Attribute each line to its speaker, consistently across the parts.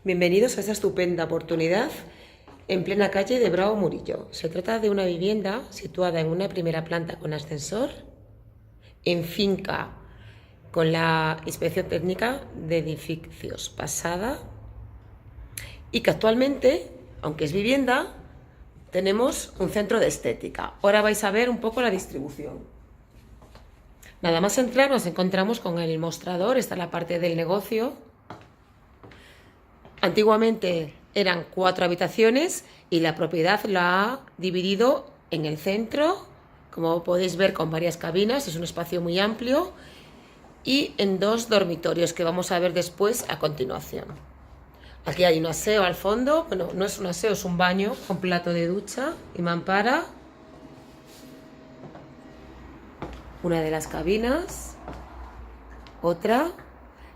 Speaker 1: Bienvenidos a esta estupenda oportunidad en plena calle de Bravo Murillo. Se trata de una vivienda situada en una primera planta con ascensor, en finca con la inspección técnica de edificios pasada y que actualmente, aunque es vivienda, tenemos un centro de estética. Ahora vais a ver un poco la distribución. Nada más entrar nos encontramos con el mostrador, esta es la parte del negocio. Antiguamente eran 4 habitaciones y la propiedad la ha dividido en el centro, como podéis ver, con varias cabinas, es un espacio muy amplio, y en 2 dormitorios que vamos a ver después a continuación. Aquí hay un aseo al fondo, bueno, no es un aseo, es un baño con plato de ducha y mampara. Una de las cabinas, otra.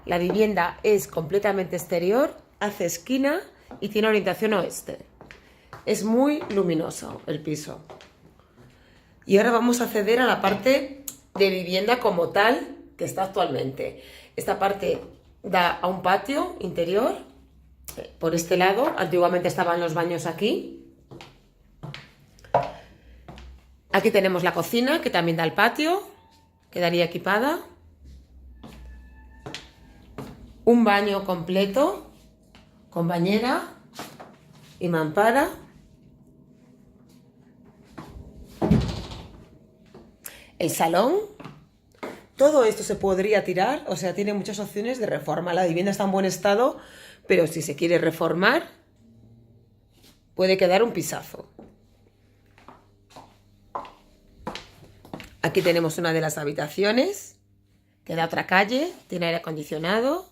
Speaker 1: La vivienda es completamente exterior, hace esquina y tiene orientación oeste. Es muy luminoso el piso. Y ahora vamos a acceder a la parte de vivienda como tal que está actualmente. Esta parte da a un patio interior. Por este lado, antiguamente estaban los baños aquí. Aquí tenemos la cocina que también da al patio, quedaría equipada. Un baño completo con bañera y mampara. El salón. Todo esto se podría tirar, o sea, tiene muchas opciones de reforma. La vivienda está en buen estado, pero si se quiere reformar, puede quedar un pisazo. Aquí tenemos una de las habitaciones, que da a otra calle, tiene aire acondicionado.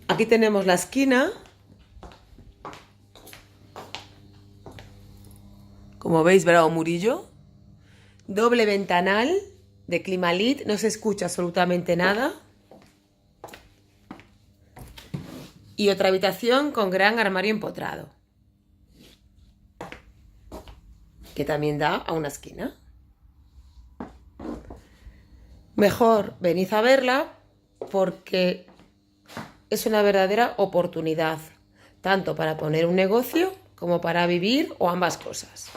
Speaker 1: Aquí tenemos la esquina. Como veis, Bravo Murillo. Doble ventanal de Climalit, no se escucha absolutamente nada. Y otra habitación con gran armario empotrado, que también da a una esquina. Mejor venid a verla porque es una verdadera oportunidad, tanto para poner un negocio como para vivir o ambas cosas.